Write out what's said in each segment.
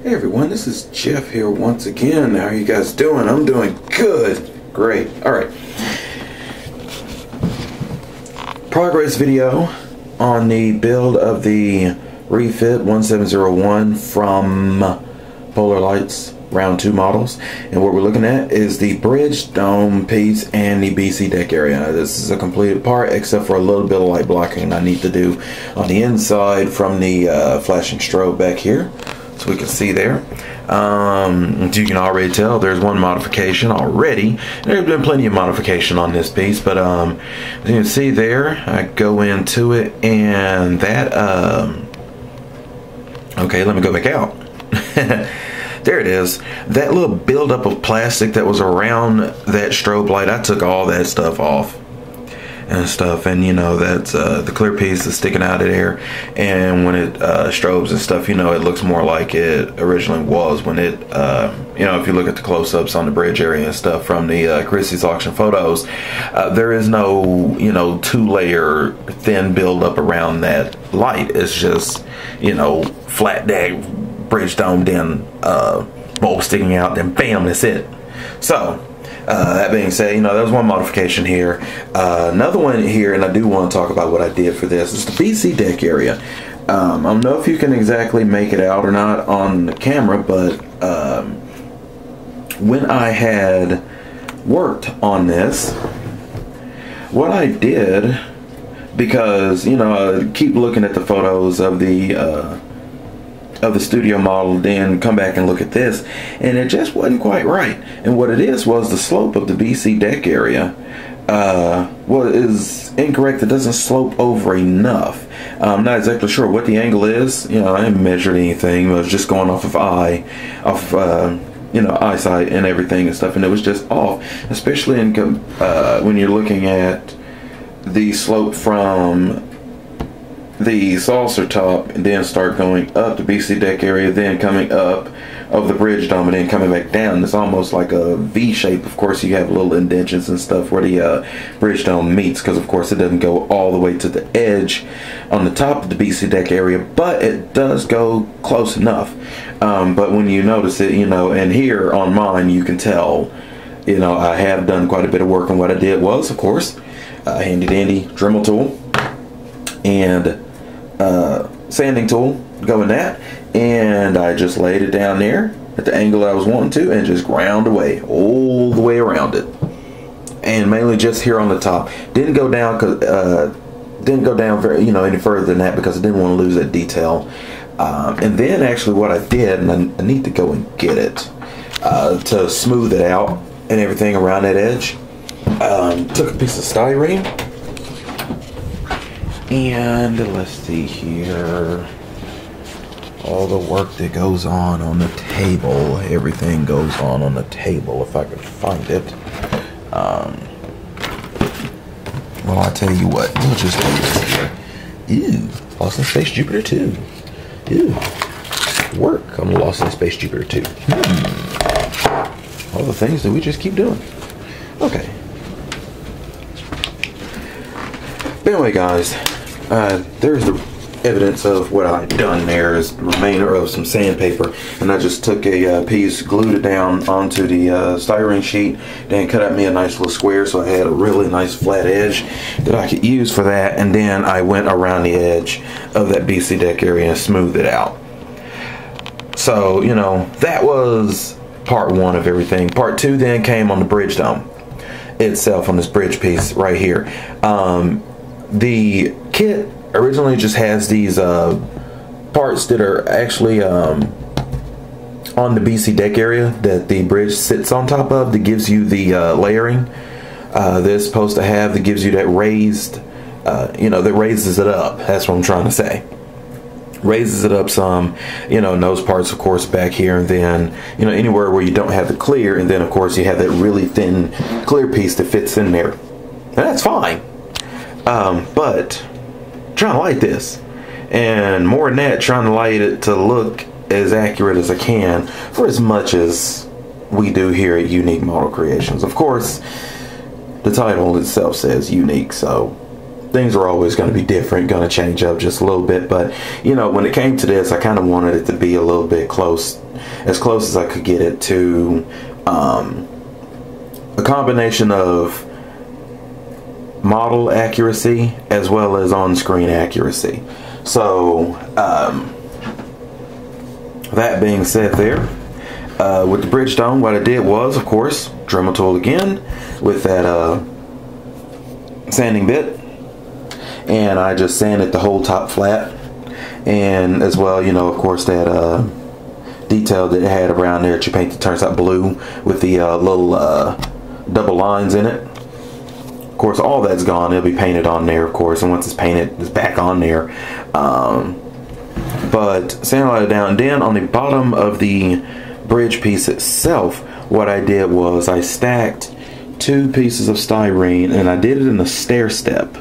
Hey everyone, this is Jeff here once again. How are you guys doing? I'm doing good. Great. Alright. Progress video on the build of the Refit 1701 from Polar Lights Round 2 models. And what we're looking at is the bridge, dome piece, and the BC deck area. This is a completed part except for a little bit of light blocking I need to do on the inside from the flashing strobe back here. So we can see there. As you can already tell, there's one modification already. There's been plenty of modification on this piece, but as you can see there, I go into it and that okay, let me go back out. There it is. That little buildup of plastic that was around that strobe light, I took all that stuff off and stuff, and you know, that's the clear piece is sticking out of there, and when it strobes and stuff, you know, it looks more like it originally was when it you know, if you look at the close-ups on the bridge area and stuff from the Christie's auction photos, there is no, you know, two-layer thin buildup around that light. It's just, you know, flat deck bridge dome, then bulb sticking out, then bam, that's it. So that being said, you know, there was one modification here. Another one here, and I do want to talk about what I did for this. It's the BC deck area. I don't know if you can exactly make it out or not on the camera, but when I had worked on this, what I did, because, you know, I keep looking at the photos of the studio model, then come back and look at this, and it just wasn't quite right. And what it is was the slope of the BC deck area is incorrect. It doesn't slope over enough. I'm not exactly sure what the angle is. You know, I haven't measured anything. I was just going off of you know, eyesight and everything and stuff, and it was just off, especially in when you're looking at the slope from the saucer top and then start going up the BC deck area, then coming up of the bridge dome and then coming back down. It's almost like a V shape. Of course, you have little indentions and stuff where the bridge dome meets, because of course it doesn't go all the way to the edge on the top of the BC deck area, but it does go close enough. But when you notice it, you know, and here on mine you can tell, you know, I have done quite a bit of work, and what I did was, of course, handy dandy Dremel tool and sanding tool, go in that, and I just laid it down there at the angle I was wanting to, and just ground away all the way around it, and mainly just here on the top. Didn't go down very, you know, any further than that, because I didn't want to lose that detail. And then actually what I did, and I need to go and get it to smooth it out and everything around that edge, took a piece of styrene. And let's see here, all the work that goes on the table, everything goes on the table, if I could find it. Well, I tell you what, we'll just do this here. Ew, Lost in Space Jupiter 2. Ew, work on Lost in Space Jupiter 2. All the things that we just keep doing. Okay. Anyway, guys, there's the evidence of what I've done. There is the remainder of some sandpaper, and I just took a piece, glued it down onto the styrene sheet, then cut out me a nice little square so I had a really nice flat edge that I could use for that, and then I went around the edge of that BC deck area and smoothed it out. So, you know, that was part one of everything. Part two then came on the bridge dome itself, on this bridge piece right here. The kit originally just has these parts that are actually on the BC deck area that the bridge sits on top of, that gives you the layering that's supposed to have, that gives you that raised, you know, that raises it up. That's what I'm trying to say. Raises it up some, you know, and those parts, of course, back here, and then, you know, anywhere where you don't have the clear, and then, of course, you have that really thin clear piece that fits in there. And that's fine. But trying to light this, and more than that, trying to light it to look as accurate as I can, for as much as we do here at Unique Model Creations. Of course, the title itself says unique, so things are always going to be different, going to change up just a little bit. But, you know, when it came to this, I kind of wanted it to be a little bit close as close as I could get it to a combination of model accuracy as well as on-screen accuracy. So that being said, there with the bridge dome, what I did was, of course, Dremel tool again with that sanding bit, and I just sanded the whole top flat, and as well, you know, of course, that detail that it had around there that you paint that turns out blue with the little double lines in it. Of course, all that's gone. It'll be painted on there, of course, and once it's painted, it's back on there. But sanded it down, and then on the bottom of the bridge piece itself, what I did was I stacked 2 pieces of styrene, and I did it in a stair step.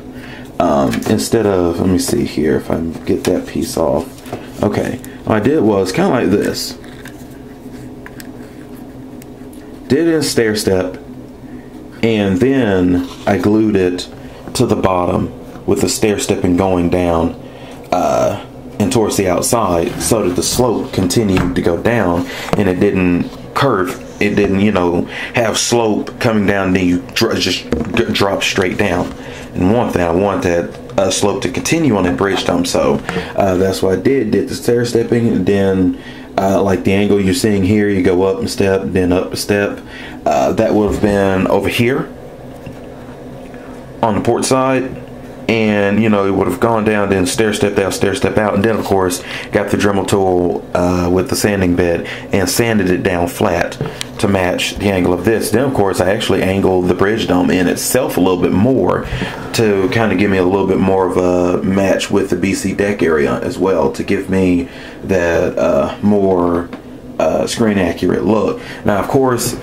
Instead of, let me see here if I can get that piece off. Okay, what I did was kind of like this. Did it in a stair step, and then I glued it to the bottom with the stair stepping going down and towards the outside, so that the slope continued to go down and it didn't curve. It didn't, you know, have slope coming down and then you just drop straight down. And one thing, I want that slope to continue on that bridge dome, so that's what I did the stair stepping, and then like the angle you're seeing here, you go up a step, then up a step. That would have been over here on the port side, and you know, it would have gone down, then stair step out, and then of course got the Dremel tool with the sanding bit and sanded it down flat to match the angle of this. Then of course I actually angled the bridge dome in itself a little bit more to kind of give me a little bit more of a match with the BC deck area as well, to give me that more screen accurate look. Now of course,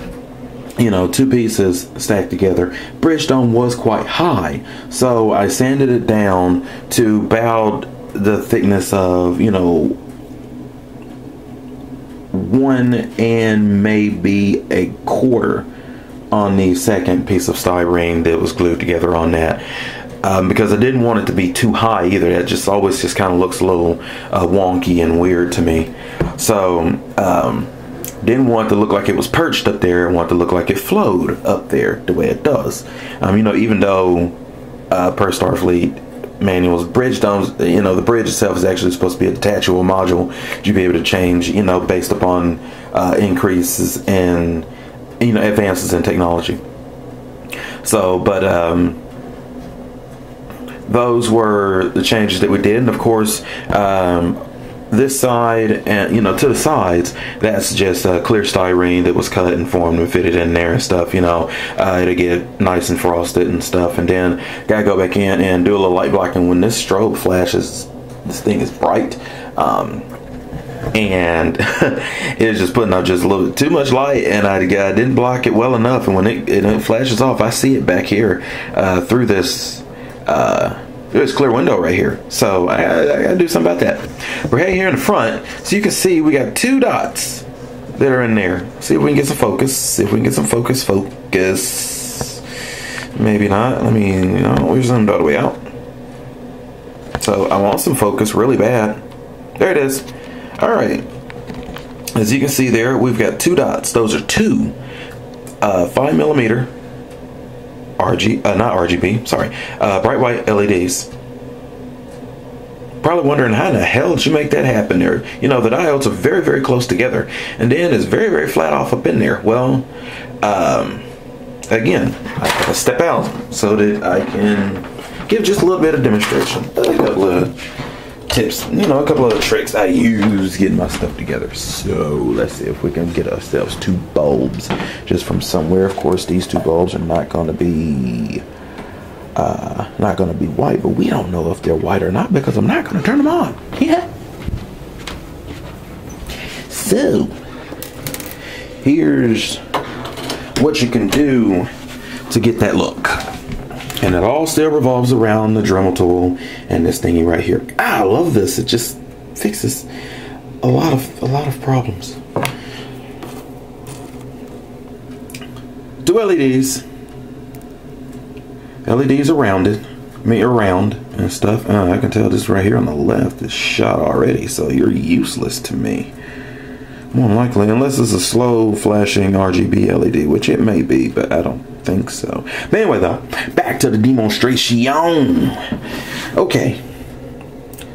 you know, 2 pieces stacked together, bridge dome was quite high, so I sanded it down to about the thickness of, you know, 1 and maybe a quarter on the second piece of styrene that was glued together on that, because I didn't want it to be too high either. That just always just kind of looks a little wonky and weird to me. So didn't want it to look like it was perched up there. I want it to look like it flowed up there the way it does. You know, even though per Starfleet manuals, bridge domes, you know, the bridge itself is actually supposed to be a detachable module you'd be able to change, you know, based upon increases in, you know, advances in technology. So, but those were the changes that we did, and of course this side, and you know, to the sides, that's just clear styrene that was cut and formed and fitted in there and stuff, you know, to get nice and frosted and stuff. And then gotta go back in and do a little light blocking. When this strobe flashes, this thing is bright, and it's just putting out just a little bit too much light, and I didn't block it well enough, and when it flashes off, I see it back here through this there's a clear window right here, so I gotta do something about that. We're heading here in the front, so you can see we got 2 dots that are in there. See if we can get some focus. See if we can get some focus. Maybe not. Let me, you know, we're zoomed all the way out. So I want some focus really bad. There it is. All right. As you can see there, we've got 2 dots. Those are 2 5mm. Not RGB, sorry, bright white LEDs. Probably wondering how in the hell did you make that happen there? You know, the diodes are very, very close together, and then it's very, very flat off up in there. Well, again, I gotta step out so that I can give just a little bit of demonstration. A couple of tips, you know, a couple of tricks I use getting my stuff together. So let's see if we can get ourselves 2 bulbs just from somewhere. Of course, these 2 bulbs are not going to be white, but we don't know if they're white or not because I'm not going to turn them on. Yeah. So here's what you can do to get that look. And it all still revolves around the Dremel tool and this thingy right here. I love this. It just fixes a lot of problems. 2 LEDs. LEDs are rounded. Around and stuff. I can tell this right here on the left is shot already, so you're useless to me. More than likely, unless it's a slow flashing RGB LED, which it may be, but I don't think so. But anyway, though, back to the demonstration. Okay,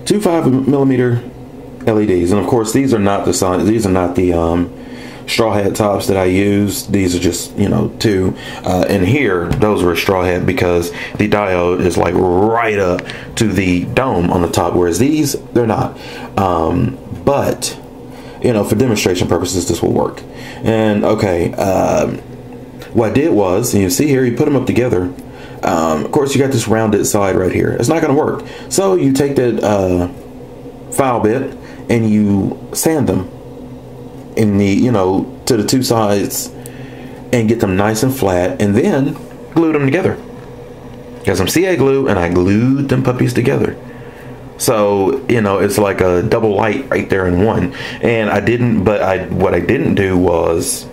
2.5mm LEDs, and of course these are not the size. These are not the straw hat tops that I use. These are just, you know, two. And here, those were straw hat because the diode is like right up to the dome on the top, whereas these, they're not. But you know, for demonstration purposes, this will work. And okay, what I did was, you see here, you put them up together. Of course, you got this rounded side right here. It's not going to work. So you take that file bit and you sand them in the, you know, to the two sides and get them nice and flat, and then glue them together. Got some CA glue, and I glued them puppies together. So, you know, it's like a double light right there in one. And I didn't, but what I didn't do was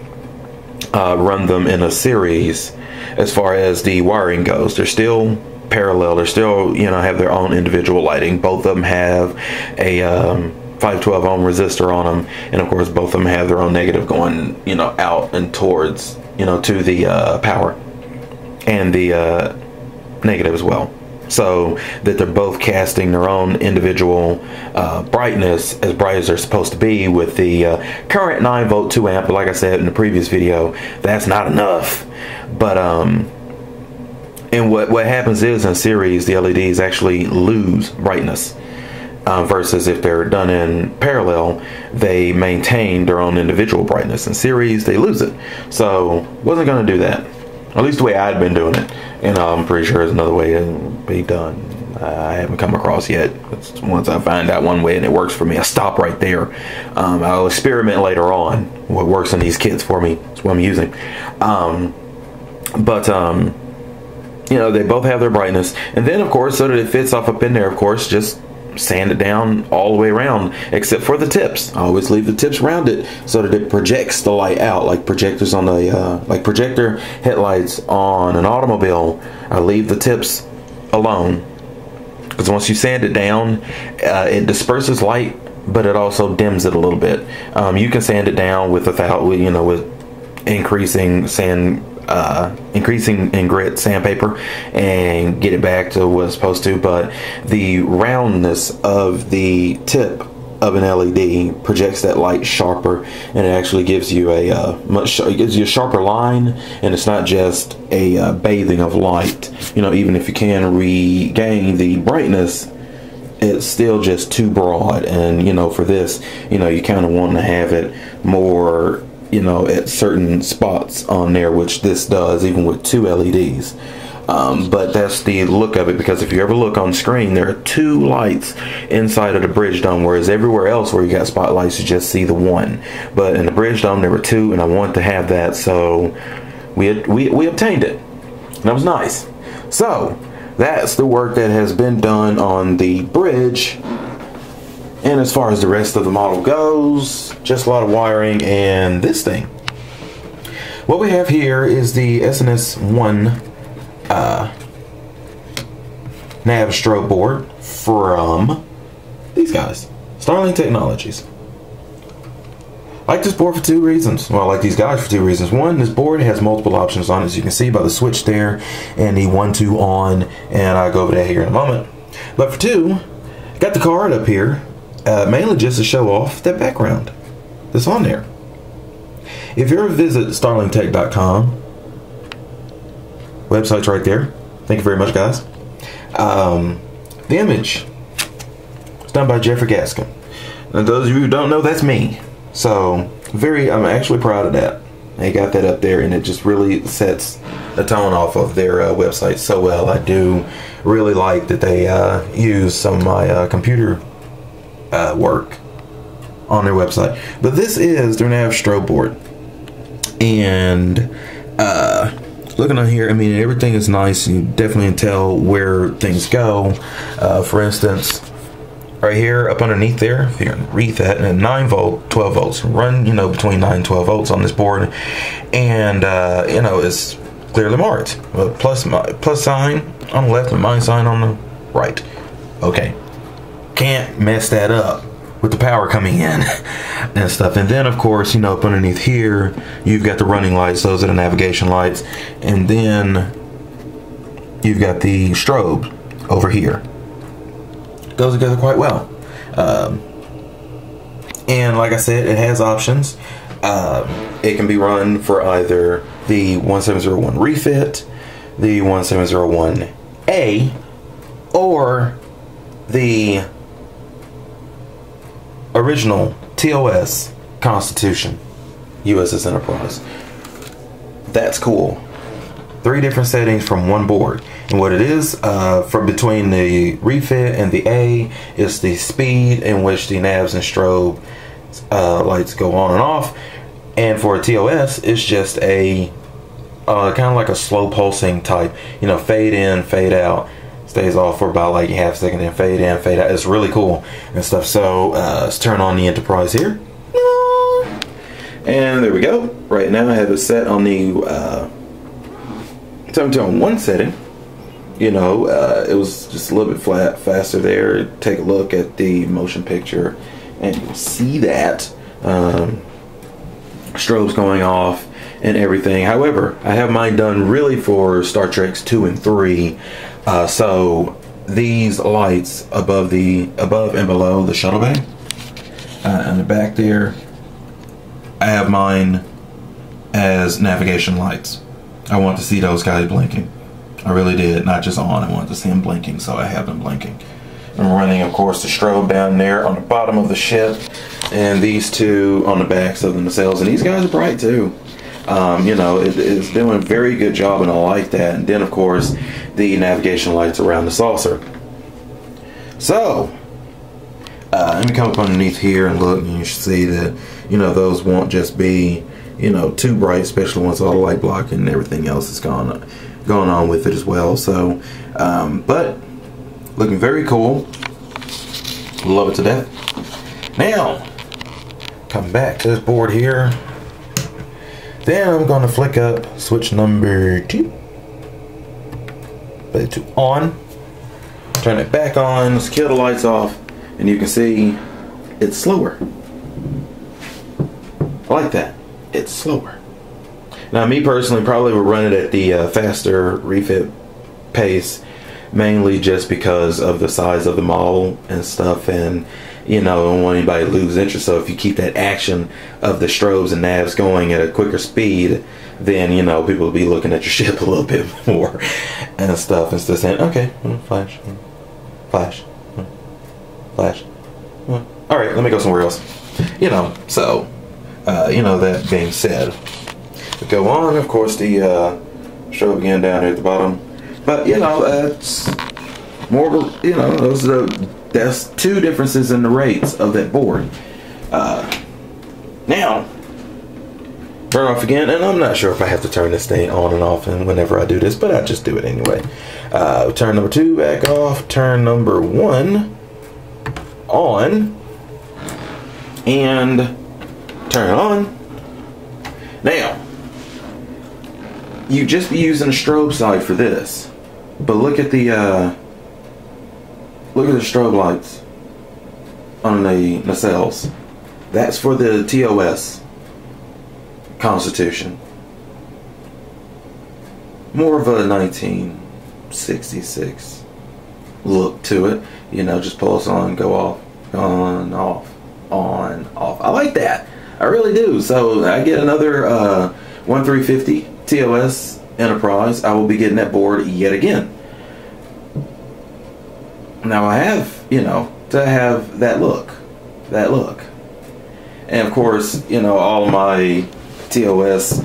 run them in a series as far as the wiring goes. They're still parallel. They're still, you know, have their own individual lighting. Both of them have a 512 ohm resistor on them, and of course both of them have their own negative going, you know, out and towards, you know, to the power, and the negative as well, so that they're both casting their own individual brightness, as bright as they're supposed to be, with the current 9-volt 2 amp. But like I said in the previous video, that's not enough. But and what happens is, in series, the LEDs actually lose brightness. Versus if they're done in parallel, they maintain their own individual brightness. In series, they lose it. So wasn't going to do that, at least the way I'd been doing it. And I'm pretty sure there's another way to be done. I haven't come across yet. Once I find out one way and it works for me, I stop right there. I'll experiment later on what works in these kits for me. That's what I'm using. You know, they both have their brightness, and then of course, so that it fits off up in there, of course, just sand it down all the way around except for the tips. I always leave the tips rounded so that it projects the light out, like projectors on the like projector headlights on an automobile. I leave the tips alone because once you sand it down, it disperses light, but it also dims it a little bit. You can sand it down with increasing sand, increasing in grit sandpaper, and get it back to what it's supposed to, but the roundness of the tip of an LED projects that light sharper, and it actually gives you a it gives you a sharper line, and it's not just a bathing of light. You know, even if you can regain the brightness, it's still just too broad. And you know, for this, you know, you kind of want to have it more, you know, at certain spots on there, which this does even with two LEDs. But that's the look of it, because if you ever look on screen, there are two lights inside of the bridge dome, whereas everywhere else where you got spotlights, you just see the one. But in the bridge dome, there were two, and I wanted to have that, so we obtained it. That was nice. So that's the work that has been done on the bridge. And as far as the rest of the model goes, just a lot of wiring and this thing. What we have here is the SNS1 nav strobe board from these guys, Starling Technologies. I like this board for two reasons. Well, I like these guys for two reasons. One, this board has multiple options on it, as you can see by the switch there, and the 1-2 on, and I'll go over that here in a moment. But for two, got the card up here, mainly just to show off that background that's on there. If you ever visit starlingtech.com, website's right there. Thank you very much, guys. The image is done by Jeffrey Gaskin. And those of you who don't know, that's me. So I'm actually proud of that. They got that up there, and it just really sets the tone off of their website so well. I do really like that they use some of my computer work on their website. But this is their nav strobe board, and looking on here, I mean, everything is nice. You definitely can tell where things go. For instance, right here up underneath there, if you can read that, and 9-volt 12 volts run, you know, between 9 and 12 volts on this board, and you know, it's clearly marked, plus sign on the left and minus sign on the right. Okay, can't mess that up. with the power coming in and stuff. And then of course, you know, up underneath here you've got the running lights, those are the navigation lights, and then you've got the strobe over here. Goes together quite well. And like I said, it has options. It can be run for either the 1701 Refit, the 1701A, or the original TOS Constitution USS Enterprise. That's cool. 3 different settings from one board. And what it is, from between the Refit and the A, is the speed in which the navs and strobe lights go on and off. And for a TOS, it's just a kind of like a slow pulsing type, you know, fade in, fade out, stays off for about like a half second, then fade in, fade out. It's really cool and stuff. So let's turn on the Enterprise here. And there we go. Right now I have it set on the 1701 setting. You know, it was just a little bit faster there. Take a look at the motion picture and you'll see that strobes going off and everything. However, I have mine done really for Star Treks 2 and 3. So these lights above and below the shuttle bay and the back there, I have mine as navigation lights. I want to see those guys blinking. I really did, not just on. I wanted to see them blinking, so I have them blinking. I'm running, of course, the strobe down there on the bottom of the ship, and these two on the backs of the nacelles. And these guys are bright too. You know, it's doing a very good job, and I like that. And then, of course, the navigation lights around the saucer. So, let me come up underneath here and look, and you should see that, you know, those won't just be, you know, too bright, especially once all the light blocking and everything else is going on with it as well. So, but looking very cool. Love it to death. Now, come back to this board here. Then I'm going to flick up switch number 2. Put it to on. Turn it back on. Let's kill the lights off. And you can see it's slower. I like that. It's slower. Now, me personally probably would run it at the faster refit pace, mainly just because of the size of the model and stuff, and you know, I don't want anybody to lose interest. So if you keep that action of the strobes and navs going at a quicker speed, then you know, people will be looking at your ship a little bit more and stuff, instead of saying, okay, flash, flash, flash. All right, let me go somewhere else. You know, so you know, that being said, we go on. Of course, the strobe again down here at the bottom. But you know, it's more. You know, that's 2 differences in the rates of that board. Now, turn off again, and I'm not sure if I have to turn this thing on and off and whenever I do this, but I just do it anyway. Turn number 2 back off. Turn number 1 on, and turn it on. Now, you just be using a strobe side for this, but look at the strobe lights on the nacelles. That's for the TOS Constitution. More of a 1966 look to it. You know, just pulse on, go off, on, off, on, off. I like that. I really do. So I get another 1350 TOS Enterprise. I will be getting that board yet again. Now I have, you know, to have that look. And of course, you know, all of my TOS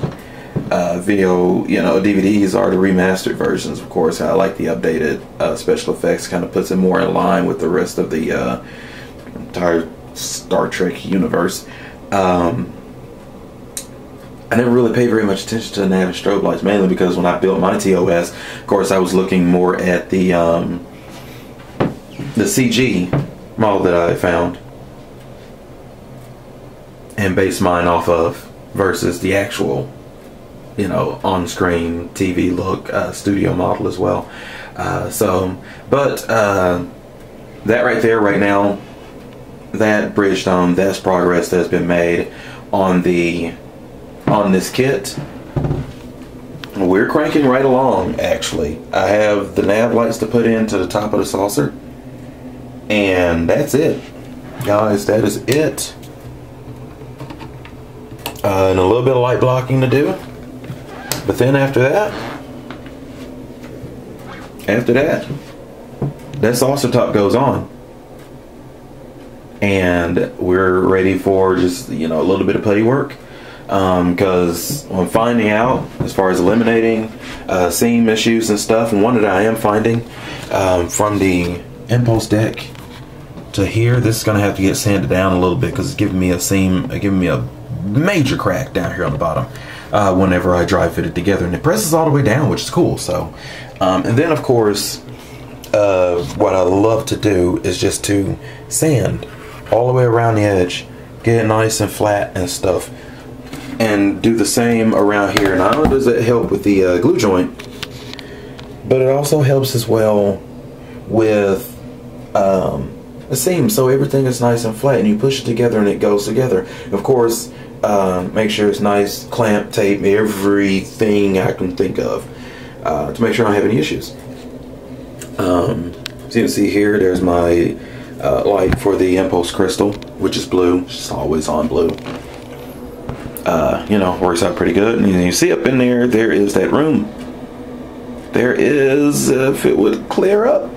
video, you know, DVDs are the remastered versions, of course. I like the updated special effects. Kind of puts it more in line with the rest of the entire Star Trek universe. I never really paid very much attention to the nav and strobe lights, mainly because when I built my TOS, of course, I was looking more at the CG model that I found and based mine off of, versus the actual, you know, on-screen TV look studio model as well. But that right there, right now, that bridge dome, that's progress that's been made on this kit. We're cranking right along, actually. I have the nav lights to put into the top of the saucer, and that's it, guys. That is it. And a little bit of light blocking to do, but then after that, that saucer top goes on, and we're ready for just, you know, a little bit of putty work. Because I'm finding out, as far as eliminating seam issues and stuff, and one that I am finding from the impulse deck to here, this is going to have to get sanded down a little bit because it's giving me a seam, giving me a major crack down here on the bottom whenever I dry fit it together, and it presses all the way down, which is cool. So, and then of course, what I love to do is just to sand all the way around the edge, get it nice and flat and stuff. And do the same around here. Not only does it help with the glue joint, but it also helps as well with the seam, so everything is nice and flat, and you push it together and it goes together. Of course, make sure it's nice, clamp, tape, everything I can think of to make sure I don't have any issues. So you can see here, there's my light for the impulse crystal, which is blue. It's always on blue. You know, works out pretty good. And you see up in there, there is that room. There is, if it would clear up,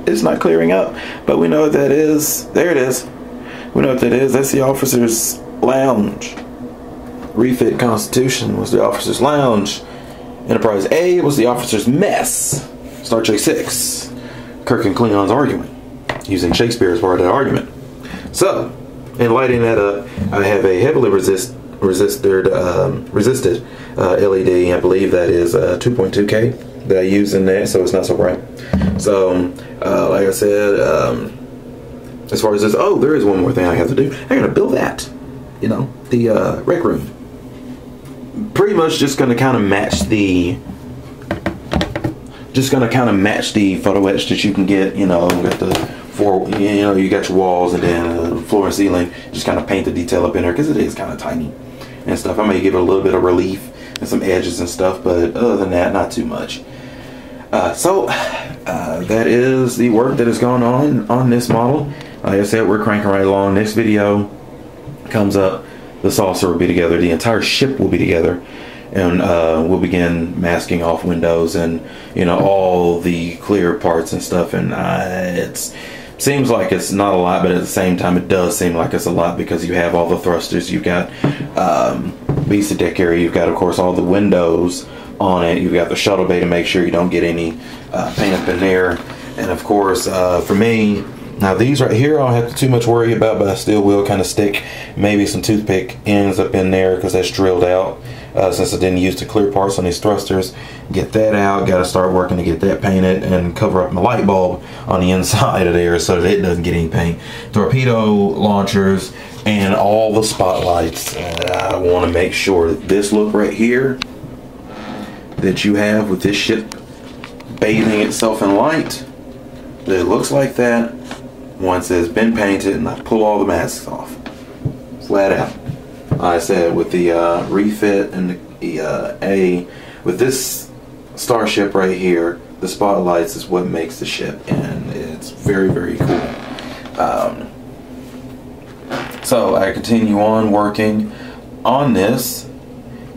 it's not clearing up, but we know what that is. There it is. We know what that is. That's the officer's lounge. Refit Constitution was the officer's lounge. Enterprise A was the officer's mess. Star Trek 6, Kirk and Klingons argument, using Shakespeare as part of that argument. So, in lighting that up, I have a heavily resisted LED. I believe that is 2.2K that I use in there, so it's not so bright. So, like I said, as far as this, oh, there is one more thing I have to do. I gotta build that, you know, the rec room. Pretty much just gonna kind of match the, photo etch that you can get, you know, with the. You know, you got your walls and then floor and ceiling. Just kind of paint the detail up in there because it is kind of tiny and stuff. I may give it a little bit of relief and some edges and stuff, but other than that, not too much. So that is the work that has gone on this model. Like I said, we're cranking right along. Next video comes up, the saucer will be together, the entire ship will be together, and we'll begin masking off windows and, you know, all the clear parts and stuff. And it's seems like it's not a lot, but at the same time it does seem like it's a lot because you have all the thrusters, you've got BC deck area, you've got of course all the windows on it, you've got the shuttle bay to make sure you don't get any paint up in there, and of course for me, now these right here I don't have too much worry about, but I still will kind of stick maybe some toothpick ends up in there because that's drilled out. Since I didn't use the clear parts on these thrusters, get that out. Got to start working to get that painted and cover up my light bulb on the inside of there so that it doesn't get any paint. Torpedo launchers and all the spotlights. I want to make sure that this look right here that you have with this ship bathing itself in light, that it looks like that once it's been painted and I pull all the masks off. Flat out. I said with the refit and the with this starship right here, the spotlights is what makes the ship, and it's very, very cool. So I continue on working on this,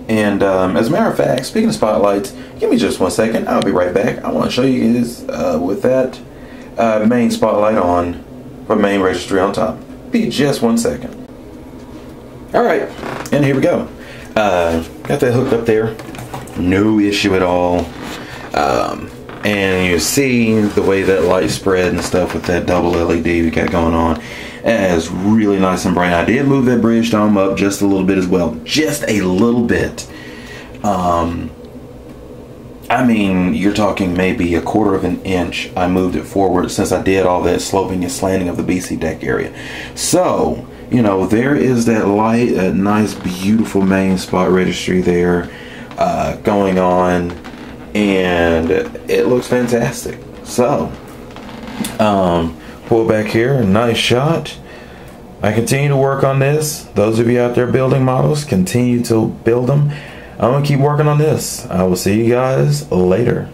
and as a matter of fact, speaking of spotlights, give me just 1 second. I'll be right back. I want to show you guys with that main spotlight on, for main registry on top. Be just 1 second. Alright, and here we go. Got that hooked up there. No issue at all. And you see the way that light spread and stuff with that double LED we got going on. It's really nice and bright. I did move that bridge dome up just a little bit as well. Just a little bit. I mean, you're talking maybe 1/4 of an inch. I moved it forward since I did all that sloping and slanting of the BC deck area. So, you know, there is that light, that nice, beautiful main spot registry there going on, and it looks fantastic. So, pull back here, a nice shot. I continue to work on this. Those of you out there building models, continue to build them. I'm gonna keep working on this. I will see you guys later.